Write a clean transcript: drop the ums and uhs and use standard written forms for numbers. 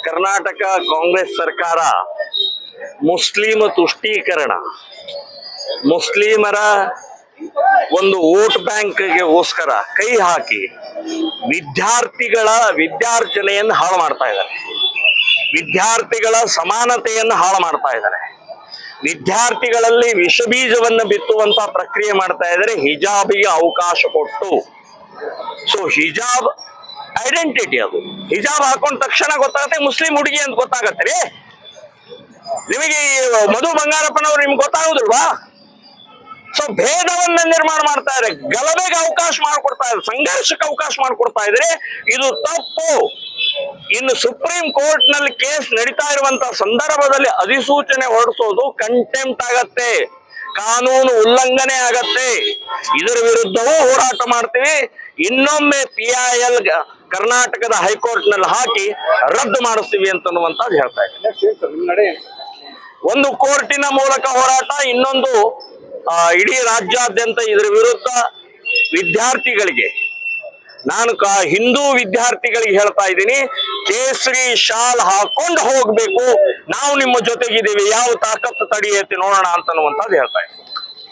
ಕರ್ನಾಟಕ ಕಾಂಗ್ರೆಸ್ ಸರ್ಕಾರ ಮುಸ್ಲಿಂ ತುಷ್ಟೀಕರಣ, ಮುಸ್ಲಿಮರ ಒಂದು ವೋಟ್ ಬ್ಯಾಂಕ್ಗೋಸ್ಕರ ಕೈ ಹಾಕಿ ವಿದ್ಯಾರ್ಥಿಗಳ ವಿದ್ಯಾರ್ಜನೆಯನ್ನು ಹಾಳು ಮಾಡ್ತಾ ಇದ್ದಾರೆ. ವಿದ್ಯಾರ್ಥಿಗಳ ಸಮಾನತೆಯನ್ನು ಹಾಳು ಮಾಡ್ತಾ ಇದ್ದಾರೆ. ವಿದ್ಯಾರ್ಥಿಗಳಲ್ಲಿ ವಿಷಬೀಜವನ್ನು ಬಿತ್ತುವಂತ ಪ್ರಕ್ರಿಯೆ ಮಾಡ್ತಾ ಇದ್ದಾರೆ ಹಿಜಾಬಿಗೆ ಅವಕಾಶ ಕೊಟ್ಟು. ಸೊ ಹಿಜಾಬ್ ಐಡೆಂಟಿಟಿ, ಅದು ಹಿಜಾಬ್ ಹಾಕೊಂಡ ತಕ್ಷಣ ಗೊತ್ತಾಗತ್ತೆ ಮುಸ್ಲಿಂ ಹುಡುಗಿ ಅಂತ ಗೊತ್ತಾಗತ್ತೆ ರೀ. ನಿಮಗೆ ಮಧು ಬಂಗಾರಪ್ಪನವ್ರು ನಿಮ್ಗೆ ಗೊತ್ತಾಗುದಿಲ್ವಾ? ಸೊ ಭೇದವನ್ನ ನಿರ್ಮಾಣ ಮಾಡ್ತಾ ಇದ್ದಾರೆ, ಗಲಭೆಗೆ ಅವಕಾಶ ಮಾಡಿಕೊಡ್ತಾ ಇದ್ದಾರೆ, ಸಂಘರ್ಷಕ್ಕೆ ಅವಕಾಶ ಮಾಡಿಕೊಡ್ತಾ ಇದ್ರೆ ಇದು ತಪ್ಪು. ಇನ್ನು ಸುಪ್ರೀಂ ಕೋರ್ಟ್ ನಲ್ಲಿ ಕೇಸ್ ನಡೀತಾ ಇರುವಂತ ಸಂದರ್ಭದಲ್ಲಿ ಅಧಿಸೂಚನೆ ಹೊರಡಿಸೋದು ಕಂಟೆಂಪ್ಟ್ ಆಗತ್ತೆ, ಕಾನೂನು ಉಲ್ಲಂಘನೆ ಆಗತ್ತೆ. ಇದರ ವಿರುದ್ಧವೂ ಹೋರಾಟ ಮಾಡ್ತೀವಿ. ಇನ್ನೊಮ್ಮೆ PIL ಕರ್ನಾಟಕದ ಹೈಕೋರ್ಟ್ ನಲ್ಲಿ ಹಾಕಿ ರದ್ದು ಮಾಡಿಸ್ತೀವಿ ಅಂತನ್ನುವಂಥದ್ದು ಹೇಳ್ತಾ ಇದ್ದೀನಿ. ಒಂದು ಕೋರ್ಟಿನ ಮೂಲಕ ಹೋರಾಟ, ಇನ್ನೊಂದು ಇಡೀ ರಾಜ್ಯಾದ್ಯಂತ ಇದರ ವಿರುದ್ಧ ವಿದ್ಯಾರ್ಥಿಗಳಿಗೆ, ನಾನು ಹಿಂದೂ ವಿದ್ಯಾರ್ಥಿಗಳಿಗೆ ಹೇಳ್ತಾ ಇದ್ದೀನಿ, ಕೇಸರಿ ಶಾಲ್ ಹಾಕೊಂಡು ಹೋಗ್ಬೇಕು, ನಾವು ನಿಮ್ಮ ಜೊತೆಗಿದ್ದೀವಿ, ಯಾವ ತಾಕತ್ತು ತಡೆಯತ್ತೆ ನೋಡೋಣ ಅಂತನ್ನುವಂಥದ್ದು ಹೇಳ್ತಾ ಇದ್ದೀನಿ.